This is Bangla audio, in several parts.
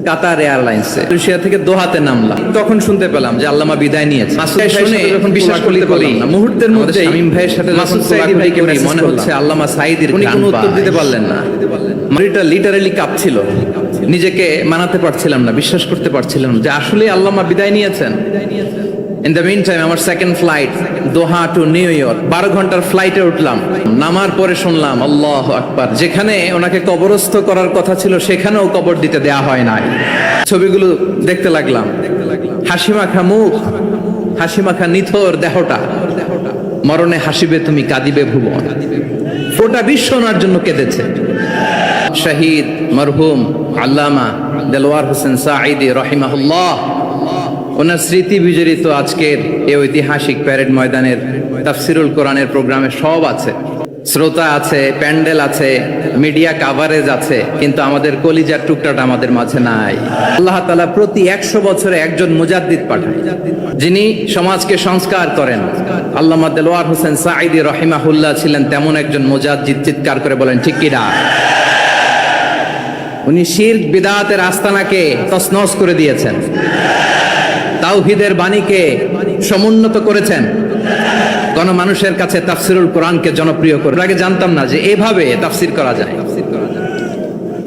কাতার এয়ারলাইন্সে মালয়েশিয়া থেকে দোহাতে নামলাম, তখন শুনতে পেলাম যে আল্লামা বিদায় নিয়েছে। শুনে যখন বিশ্বাস করতে পারি না, মুহূর্তের মধ্যে শামীম ভাইয়ের সাথে মাসুদ সাঈদী ভাইকে মনে হচ্ছে আল্লামা সাঈদীর, উনি কোনো উত্তর দিতে পারলেন না। মাটিটা লিটারালি কাঁপছিল, নিজেকে মানাতে পারছিলাম না, বিশ্বাস করতে পারছিলাম যে আসলে আল্লামা বিদায় নিয়েছেন। ইন দ্য মিন টাইম আমার সেকেন্ড ফ্লাইট দোহা টু নিউ ইয়র্ক, 12 ঘন্টার ফ্লাইটে উঠলাম। নামার পরে শুনলাম আল্লাহু আকবার, যেখানে ওনাকে কবরস্থ করার কথা ছিল সেখানেও কবর দিতে দেয়া হয় নাই। ছবিগুলো দেখতে লাগলাম, হাসিমাখা মুখ, হাসিমাখা নিথর দেহটা, মরণে হাসিবে তুমি কাঁদিবে ভুবন। গোটা বিশ্ব ওনার জন্য কেঁদেছে। শহীদ মরহুম আল্লামা দেলোয়ার হোসেন সাঈদী রহিমাহুল্লাহ, ওনার স্মৃতি বিজড়িত আজকের এই ঐতিহাসিক প্যারেড ময়দানের তাফসিরুল কোরআনের প্রোগ্রামে সব আছে, শ্রোতা আছে, প্যান্ডেল আছে, মিডিয়া কাভারেজ আছে, কিন্তু আমাদের কলিজার টুকটাটা আমাদের মাঝে নাই। আল্লাহ তাআলা প্রতি 100 বছরে একজন মুজাদ্দিদ পাঠান, যিনি সমাজকে সংস্কার করেন। আল্লামা দেলোয়ার হোসেন সাঈদী রহিমাহুল্লাহ ছিলেন তেমন একজন মুজাদ্দিদ। চিৎকার করে বলেন ঠিক কিনা? উনি শিরক বিদআতের আস্তানাকে তছনছ করে দিয়েছেন, তাওহীদের বাণীকে সমুন্নত করেছেন, গণমানুষের কাছে তাফসিরুল কোরআনকে জনপ্রিয় করে। আগে জানতাম না যে এভাবে তাফসির করা যায়,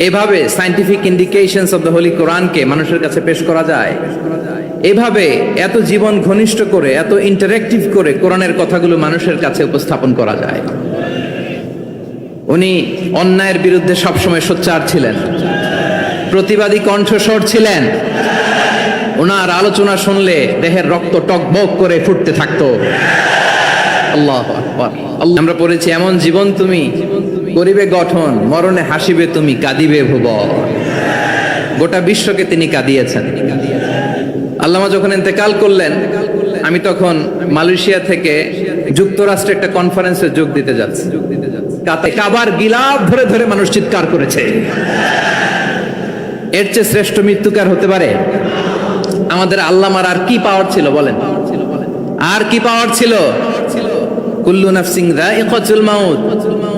এভাবে scientific indications of the Holi কোরআনকে মানুষের কাছে পেশ করা যায়, এভাবে এত জীবন ঘনিষ্ঠ করে, এত ইন্টারেক্টিভ করে কোরআনের কথাগুলো মানুষের কাছে উপস্থাপন করা যায়। উনি অন্যায়ের বিরুদ্ধে সবসময় সোচ্চার ছিলেন, প্রতিবাদী কণ্ঠস্বর ছিলেন। ওনার আলোচনা শুনলে দেহের রক্ত টকবক করে ফুটতে থাকতো। আল্লাহু আকবার। আমরা পড়েছি এমন জীবন তুমি করিবে গঠন, মরণে হাসিবে তুমি কাঁদিবে ভুবন। গোটা বিশ্বকে তিনি কাঁদিয়েছেন। আল্লামা যখন ইন্তেকাল করলেন, আমি তখন মালয়েশিয়া থেকে যুক্তরাষ্ট্রে একটা কনফারেন্সে যোগ দিতে যাচ্ছি। কাবার গিলাফ ধরে ধরে মানুষ চিৎকার করেছে। এর চেয়ে শ্রেষ্ঠ মৃত্যুকার হতে পারে? আমাদের আল্লামার আর কি পাওয়ার ছিল বলেন? আর কি পাওয়ার ছিল? কুল্লু নাফসিন যায়িকাতুল মাউত,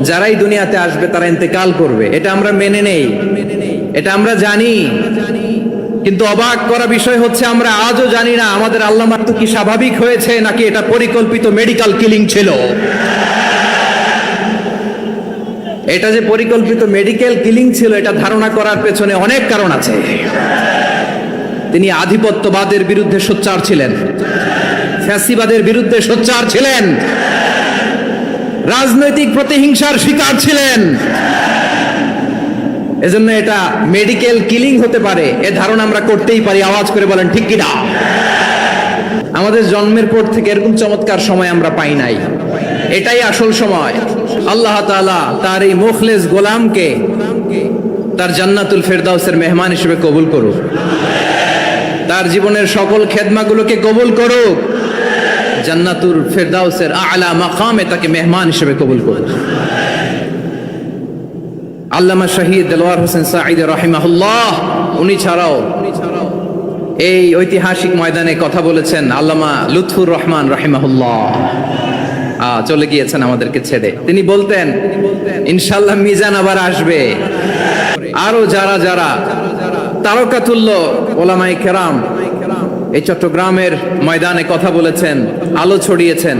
যারাই দুনিয়াতে আসবে তারা ইন্তেকাল করবে, এটা আমরা মেনে নেই, এটা আমরা জানি। কিন্তু অবাক করা বিষয় হচ্ছে আমরা আজও জানি না আমাদের আল্লামার তো কি স্বাভাবিক হয়েছে নাকি এটা পরিকল্পিত মেডিকেল কিলিং ছিল। এটা যে পরিকল্পিত মেডিকেল কিলিং ছিল, এটা ধারণা করার পেছনে অনেক কারণ আছে। তিনি আধিপত্যবাদের বিরুদ্ধে সোচ্চার ছিলেন, ফ্যাসিবাদের বিরুদ্ধে সোচ্চার ছিলেন, রাজনৈতিক প্রতিহিংসার শিকার ছিলেন। এজন্য এটা মেডিকেল কিলিং হতে পারে এ ধারণা আমরা করতেই পারি। আওয়াজ করে বলেন ঠিক কিনা? আমাদের জন্মের পর থেকে এরকম চমৎকার সময় আমরা পাই নাই, এটাই আসল সময়। আল্লাহ তাআলা তার এই মুখলেস গোলামকে তার জান্নাতুল ফেরদাউসের মেহমান হিসেবে কবুল করুক, তার জীবনের সকল খেদমাগুলোকে কবুল করুক, জান্নাতুল ফেরদাউসের আলা মাকামে তাকে মেহমান হিসেবে কবুল করুক। আল্লামা শহীদ দেলোয়ার হোসেন সাঈদী রাহিমাহুল্লাহ, উনি ছাড়াও এই ঐতিহাসিক ময়দানে কথা বলেছেন আল্লামা লুৎফুর রহমান রাহিমাহুল্লাহ। চলে গিয়েছেন আমাদেরকে ছেড়ে। তিনি বলতেন ইনশাআল্লাহ মিজান আবার আসবে। আরো যারা যারা তারকাতুল্য ওলামায়ে কেরাম এই চট্টগ্রামের ময়দানে কথা বলেছেন, আলো ছড়িয়েছেন,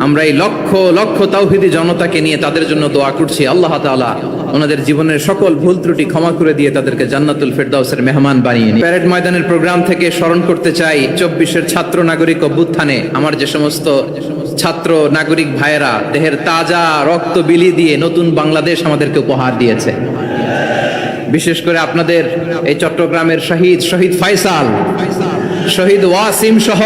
আমরা এই লক্ষ লক্ষ তাওহীদি জনতাকে নিয়ে তাদের জন্য দোয়া করছি। আল্লাহ তাআলা ওনাদের জীবনের সকল ভুল ত্রুটি ক্ষমা করে দিয়ে তাদেরকে জান্নাতুল ফেরদাউসের মেহমান বানিয়ে নিন। প্যারেড ময়দানের প্রোগ্রাম থেকে স্মরণ করতে চাই 24-এর ছাত্র নাগরিক অভ্যুত্থানে আমার যে সমস্ত ছাত্র নাগরিক ভাইয়েরা দেহের তাজা রক্ত বিলি দিয়ে নতুন বাংলাদেশ আমাদেরকে উপহার দিয়েছে। বিশেষ করে আপনাদের এই চট্টগ্রামের শহীদ ফাইসাল, শহীদ ওয়াসিম সহ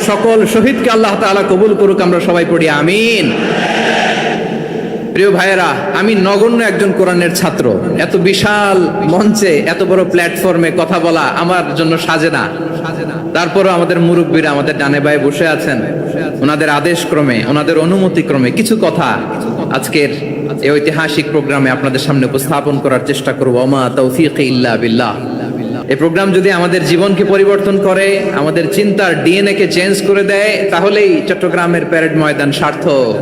সকল শহীদকে আল্লাহ তাআলা কবুল করুক। আমরা সবাই পড়ি আমিন। প্রিয় ভাইয়েরা, আমি নগণ্য একজন কোরআনের ছাত্র, এত বিশাল মঞ্চে এত বড় প্ল্যাটফর্মে কথা বলা আমার জন্য সাজে না। তারপরও আমাদের মুরব্বীরা আমাদের ডানে বায়ে বসে আছেন, ওনাদের আদেশ ক্রমে, ওনাদের অনুমতি ক্রমে কিছু কথা আজকের এই ঐতিহাসিক প্রোগ্রামে আপনাদের সামনে উপস্থাপন করার চেষ্টা করব। ওমা তাওফীকি ইল্লা বিল্লাহ। এই প্রোগ্রাম যদি আমাদের জীবনকে পরিবর্তন করে, আমাদের চিন্তার ডিএনএ কে চেঞ্জ করে দেয়, তাহলেই চট্টগ্রামের প্যারেড ময়দান সার্থক।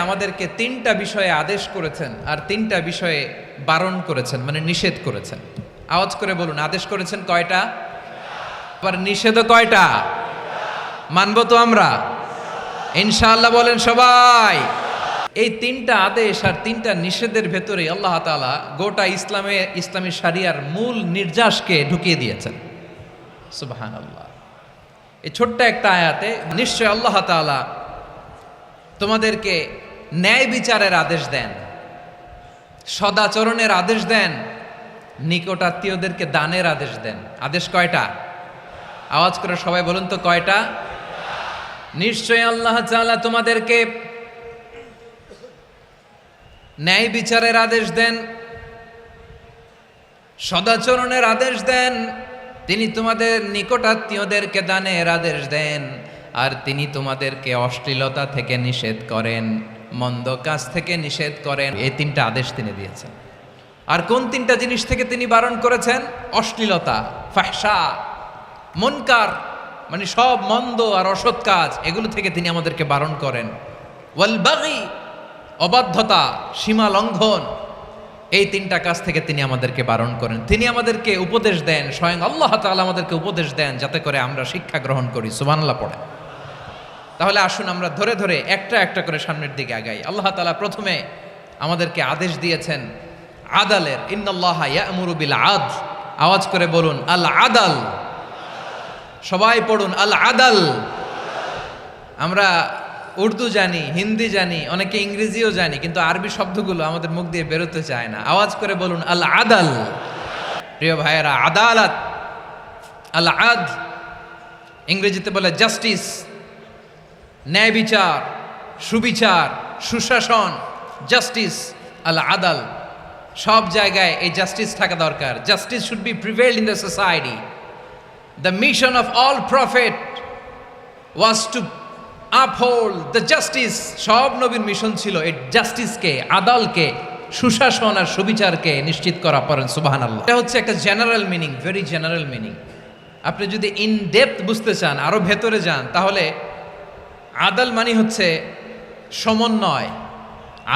আমাদেরকে 3টা বিষয়ে আদেশ করেছেন আর 3টা বিষয়ে বারণ করেছেন, মানে নিষেধ করেছেন। আওয়াজ করে বলুন, আদেশ করেছেন কয়টা, আবার নিষেধও কয়টা? মানবো তো আমরা ইনশাআল্লাহ, বলেন সবাই। এই তিনটা আদেশ আর তিনটা নিষেধের ভেতরে আল্লাহ তাআলা গোটা ইসলামী শরিয়ার মূল নির্যাসকে ঢুকিয়ে দিয়েছেন। সুবহানাল্লাহ। এই ছোট্ট একটা আয়াতে নিশ্চয় আল্লাহ তাআলা তোমাদেরকে ন্যায় বিচারের আদেশ দেন, সদাচরণের আদেশ দেন, নিকটাত্মীয়দেরকে দানের আদেশ দেন। আদেশ কয়টা? আওয়াজ করে সবাই বলুন তো কয়টা? নিশ্চয় আল্লাহ তাআলা তোমাদেরকে ন্যায় বিচারের আদেশ দেন, সদাচরণের আদেশ দেন, তিনি তোমাদের নিকটাত্মীয়দেরকে দানের আদেশ দেন, আর তিনি তোমাদেরকে অশ্লীলতা থেকে নিষেধ করেন, মন্দ কাজ থেকে নিষেধ করেন। এই তিনটা আদেশ তিনি দিয়েছেন। আর কোন তিনটা জিনিস থেকে তিনি বারণ করেছেন? অশ্লীলতা, ফাহশা, মুনকার, মানে সব মন্দ আর অসৎ কাজ, এগুলো থেকে তিনি আমাদেরকে বারণ করেন। ওয়াল বাগি, অবাধ্যতা, সীমা লঙ্ঘন, এই তিনটা কাজ থেকে তিনি আমাদেরকে বারণ করেন। তিনি আমাদেরকে উপদেশ দেন, স্বয়ং আল্লাহ তাআলা আমাদেরকে উপদেশ দেন যাতে করে আমরা শিক্ষা গ্রহণ করি। সুবহানাল্লাহ পড়ে। তাহলে আসুন আমরা ধরে ধরে একটা একটা করে সামনের দিকে আগাই। আল্লাহ তাআলা প্রথমে আমাদেরকে আদেশ দিয়েছেন আদালের। ইন্নাল্লাহা ইয়া'মুরু বিল আদল। আওয়াজ করে বলুন আল আদাল। সবাই পড়ুন আল আদাল। আমরা উর্দু জানি, হিন্দি জানি, অনেকে ইংরেজিও জানি, কিন্তু আরবি শব্দগুলো আমাদের মুখ দিয়ে বেরোতে চায় না। আওয়াজ করে বলুন আল আদাল। প্রিয় ভাইয়েরা, আদালত, আল আদ, ইংরেজিতে বলে জাস্টিস, ন্যায় বিচার, সুবিচার, সুশাসন, জাস্টিস, আল আদাল। সব জায়গায় এই জাস্টিস থাকা দরকার। Justice should be prevailed in the society. The mission of all prophet was to uphold the justice. সব নবীর মিশন ছিল এই জাস্টিসকে, আদালকে, সুশাসন আর সুবিচারকে নিশ্চিত করা। পড়েন সুবহানাল্লাহ। এটা হচ্ছে একটা general meaning, very general meaning. আপনি যদি ইন ডেপথ বুঝতে চান, আরো ভেতরে যান, তাহলে আদাল মানে হচ্ছে সমন্বয়,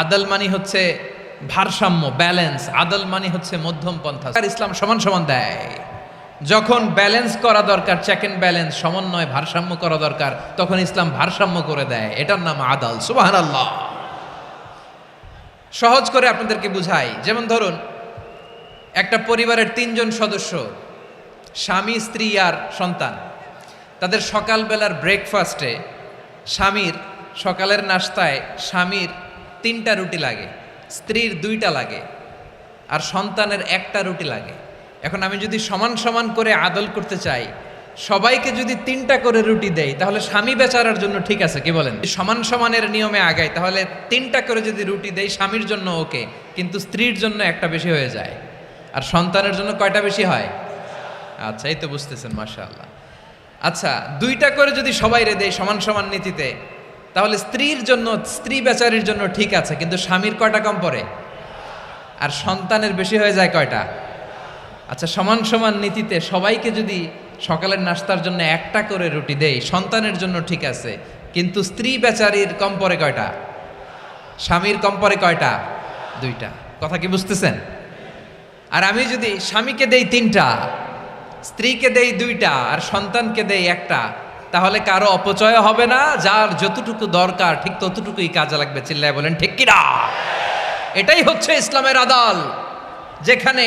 আদাল মানে হচ্ছে ভারসাম্য, ব্যালেন্স। আদাল মানে হচ্ছে মধ্যম পন্থা। ইসলাম সমান সমান দেয়। যখন ব্যালেন্স করা দরকার, চেক এন্ড ব্যালেন্স, সমন্বয়, ভারসাম্য করা দরকার, তখন ইসলাম ভারসাম্য করে দেয়। এটার নাম আদাল। সুবহানাল্লাহ। সহজ করে আপনাদেরকে বুঝাই। যেমন ধরুন, একটা পরিবারের 3 জন সদস্য, স্বামী, স্ত্রী আর সন্তান। তাদের সকালবেলার ব্রেকফাস্টে স্বামীর, সকালের নাস্তায় স্বামীর 3টা রুটি লাগে, স্ত্রীর 2টা লাগে, আর সন্তানের 1টা রুটি লাগে। এখন আমি যদি সমান সমান করে আদল করতে চাই, সবাইকে যদি 3টা করে রুটি দেই, তাহলে স্বামী বেচারার জন্য ঠিক আছে, কি বলেন? সমান সমানের নিয়মে আগাই, তাহলে 3টা করে যদি রুটি দেই স্বামীর জন্য ওকে, কিন্তু স্ত্রীর জন্য 1টা বেশি হয়ে যায়। আর সন্তানের জন্য কয়টা বেশি হয়? আচ্ছা, এই তো বুঝতেছেন, মাশাআল্লাহ। আচ্ছা, 2টা করে যদি সবাই দেই সমান সমান নীতিতে, তাহলে স্ত্রীর জন্য, স্ত্রী বেচারির জন্য ঠিক আছে, কিন্তু স্বামীর কয়টা কম পড়ে? আর সন্তানের বেশি হয়ে যায় কয়টা? আচ্ছা, সমান সমান নীতিতে সবাইকে যদি সকালের নাস্তার জন্য 1টা করে রুটি দেই, সন্তানের জন্য ঠিক আছে, কিন্তু স্ত্রী বেচারির কম পড়ে কয়টা? স্বামীর কম পড়ে কয়টা? 2টা। কথা কি বুঝতেছেন? আর আমি যদি স্বামীকে দেই 3টা, স্ত্রীকে দেই 2টা, আর সন্তানকে দেই 1টা, তাহলে কারো অপচয় হবে না। যার যতটুকু দরকার ঠিক ততটুকুই কাজে লাগবে। চিল্লায় বলেন ঠিক কিনা? এটাই হচ্ছে ইসলামের আদাল, যেখানে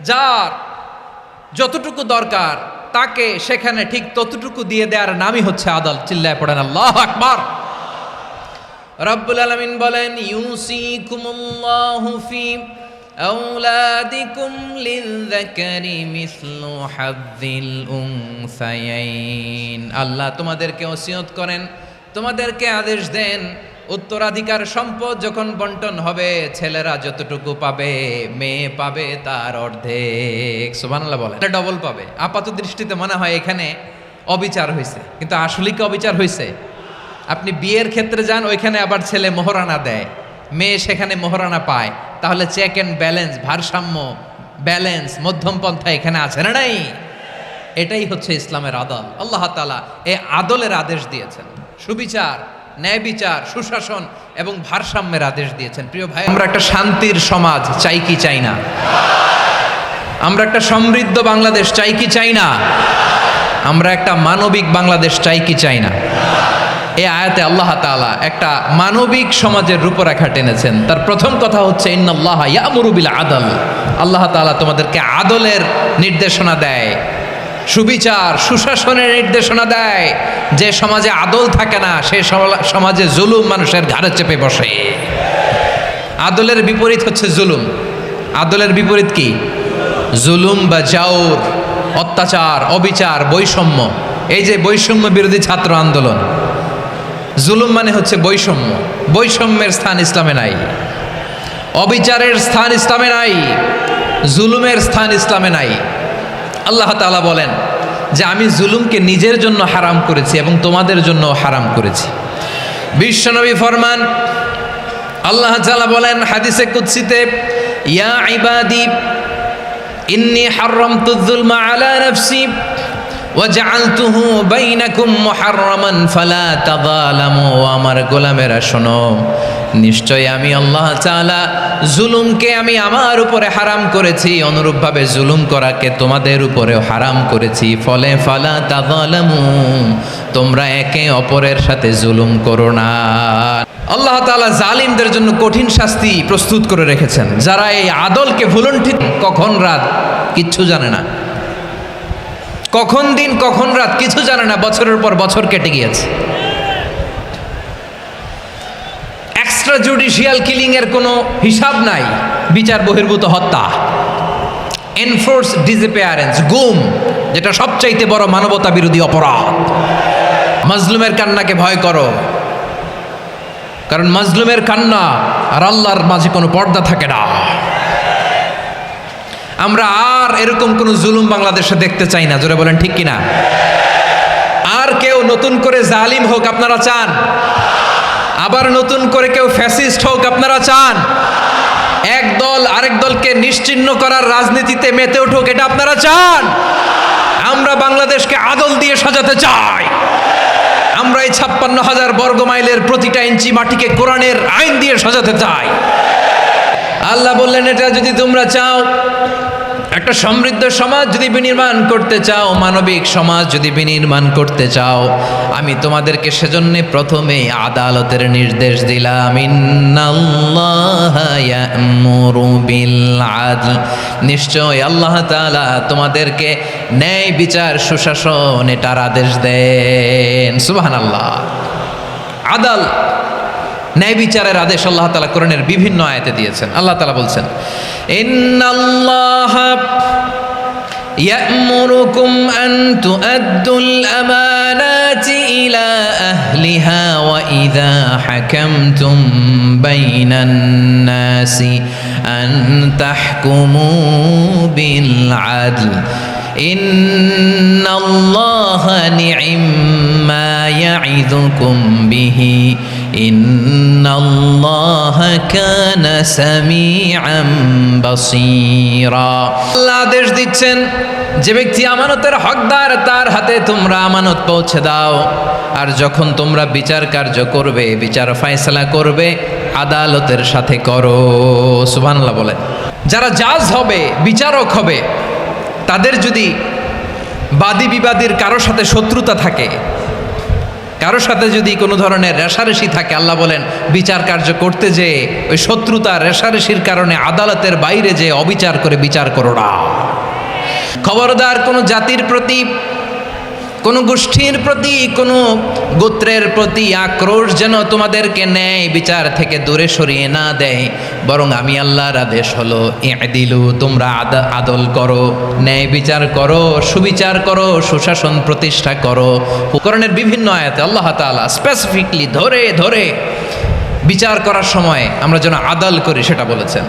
যার যতটুকু দরকার তাকে সেখানে ঠিক ততটুকু দিয়ে দেওয়ার নামই হচ্ছে আদাল। চিল্লায় পড়েন আল্লাহু আকবার। রব্বুল আলামিন বলেন, ইউসিকুমুল্লাহু ফি আওলাদিকুম লিযযাকারি মিসলু হাযযিল উনসায়াইন। আল্লাহ তোমাদেরকে ওসিয়ত করেন, তোমাদেরকে আদেশ দেন, উত্তরাধিকার সম্পদ যখন বন্টন হবে, ছেলেরা যতটুকু পাবে, মেয়ে পাবে তার অর্ধেক। সুবহানাল্লাহ বলেন। এটা ডবল পাবে। আপাত দৃষ্টিতে মনে হয় এখানে অবিচার হয়েছে, কিন্তু আসলে কি অবিচার হয়েছে? আপনি বিয়ের ক্ষেত্রে যান, ওইখানে আবার ছেলে মোহরানা দেয়, মেয়ে সেখানে মোহরানা পায়। তাহলে চেক এন্ড ব্যালেন্স, ভারসাম্য, ব্যালেন্স, মধ্যম পন্থা এখানে আছে না নাই? এটাই হচ্ছে ইসলামের আদল। আল্লাহ তাআলা এই আদলের আদেশ দিয়েছেন, সুবিচার, ন্যায় বিচার, সুশাসন এবং ভারসাম্যের আদেশ দিয়েছেন। প্রিয় ভাই, আমরা একটা শান্তির সমাজ চাই কি চাই না? আমরা একটা সমৃদ্ধ বাংলাদেশ চাই কি চাই না? আমরা একটা মানবিক বাংলাদেশ চাই কি চাই না? এই আয়াতে আল্লাহ তাআলা একটা মানবিক সমাজের রূপরেখা টেনেছেন। তার প্রথম কথা হচ্ছে ইন্নাল্লাহা ইয়ামুরু বিল আদল। আল্লাহ তাআলা তোমাদেরকে আদলের নির্দেশনা দেয়, সুবিচার সুশাসনের নির্দেশনা দেয়। যে সমাজে আদল থাকে না সেই সমাজে জুলুম মানুষের ঘাড়ে চেপে বসে। আদলের বিপরীত হচ্ছে জুলুম। আদলের বিপরীত কি? জুলুম বা জাওর, অত্যাচার, অবিচার, বৈষম্য। এই যে বৈষম্য বিরোধী ছাত্র আন্দোলন, জুলুম মানে হচ্ছে বৈষম্য। বৈষম্যের স্থান ইসলামে নাই, অবিচারের স্থান ইসলামে নাই, জুলুমের স্থান ইসলামে নাই। আল্লাহ তাআলা বলেন যে আমি জুলুমকে নিজের জন্য হারাম করেছি এবং তোমাদের জন্য হারাম করেছি। বিশ্বনবী ফরমান, আল্লাহ তাআলা বলেন হাদিসে কুদসিতে, ইয়া ইবাদি ইন্নী হারামতুয যুলমা আলা নাফসি ওয়াজআলতুহু বাইনাকুম মুহাররামান ফালা তাযালামু। আমার গোলামেরা শোনো, নিশ্চয় আমি আল্লাহ তাআলা জুলুমকে আমি আমার উপরে হারাম করেছি, অনুরূপভাবে জুলুম করাকে তোমাদের উপরেও হারাম করেছি। ফলে ফালা তাযালামু, তোমরা একে অপরের সাথে জুলুম করো না। আল্লাহ তাআলা জালিমদের জন্য কঠিন শাস্তি প্রস্তুত করে রেখেছেন। যারা এই আদলকে ভুলণ্ঠিত, কখন রাত কিচ্ছু জানে না, কখন দিন কখন রাত কিছু জানে না, বছরের পর বছর কেটে গিয়েছে। এক্সট্রা জুডিশিয়াল কিলিং এর কোনো হিসাব নাই, বিচার বহির্ভূত হত্যা, এনফোর্স ডিসঅ্যাপিয়ারেন্স, গুম, যেটা সবচাইতে বড় মানবতা বিরোধী অপরাধ। মাজলুমের কান্নাকে ভয় করো, কারণ মাজলুমের কান্না আর আল্লাহর মাঝে কোনো পর্দা থাকে না। আমরা আর এরকম কোন জুলুম বাংলাদেশে দেখতে চাই না। জোরে বলেন ঠিক কিনা? আর কেউ নতুন করে জালিম হোক আপনারা চান? আবার নতুন করে কেউ ফ্যাসিস্ট হোক আপনারা চান? এক দল আরেক দলকে নিশ্চিহ্ন করার রাজনীতিতে মেতে উঠুক এটা আপনারা চান? আমরা বাংলাদেশকে আদল দিয়ে সাজাতে চাই। আমরা এই 56,000 বর্গ মাইলের প্রতিটা ইঞ্চি মাটিকে কোরআনের আইন দিয়ে সাজাতে চাই। আল্লাহ বললেন, এটা যদি তোমরা চাও, একটা সমৃদ্ধ সমাজ যদি বিনির্মাণ করতে চাও, মানবিক সমাজ যদি বিনির্মাণ করতে চাও, আমি তোমাদেরকে সেজন্য প্রথমে আদালতের নির্দেশ দিলাম। ইন্নাল্লাহা ইয়া'মুরু বিল আদল, নিশ্চয় আল্লাহ তাআলা তোমাদেরকে ন্যায় বিচার সুশাসন এটার আদেশ দেন। সুবহানাল্লাহ। আদাল, ন্যায় বিচারের আদেশ আল্লাহ তাআলা কোরআনের বিভিন্ন আয়াতে দিয়েছেন। আল্লাহ তাআলা বলছেন, ইন্নাল্লাহা ইয়া'মুরুকুম আন তুআদ্দুল আমানাতি ইলা আহলিহা ওয়া ইযা হাকামতুম বাইনান নাসি আন তাহকুমু বিল আদল ইন্নাল্লাহা নি'ম্মা ইয়া'iযুকুম বিহি ইন্নাল্লাহা কানা সামিআন বাসীরা। আল্লাহ আদেশ দিচ্ছেন, যে ব্যক্তি আমানতের হকদার তার হাতে তোমরা আমানত পৌঁছে দাও। আর যখন তোমরা বিচার কার্য করবে, বিচার ফয়সালা করবে, আদালতের সাথে করো। সুবহানাল্লাহ বলে। যারা জাজ হবে, বিচারক হবে, তাদের যদি বাদী বিবাদীর কারোর সাথে শত্রুতা থাকে, কারোর সাথে যদি কোনো ধরনের রেষারেষি থাকে, আল্লাহ বলেন বিচার কার্য করতে যে ওই শত্রুতা রেষারেষির কারণে আদালতের বাইরে যে অবিচার করে বিচার করো না। খবরদার কোনো জাতির প্রতি, কোনো গোষ্ঠীর প্রতি, কোনো গোত্রের প্রতি আক্রোশ যেন তোমাদেরকে ন্যায় বিচার থেকে দূরে সরিয়ে না দেয়। বরং আমি আল্লাহর আদেশ হলো ই'দিলু, তোমরা আদল করো, ন্যায় বিচার করো, সুবিচার করো, সুশাসন প্রতিষ্ঠা করো। কোরআনের বিভিন্ন আয়াতে আল্লাহ তাআলা স্পেসিফিকলি ধরে ধরে বিচার করার সময় আমরা যেন আদল করি সেটা বলেছেন।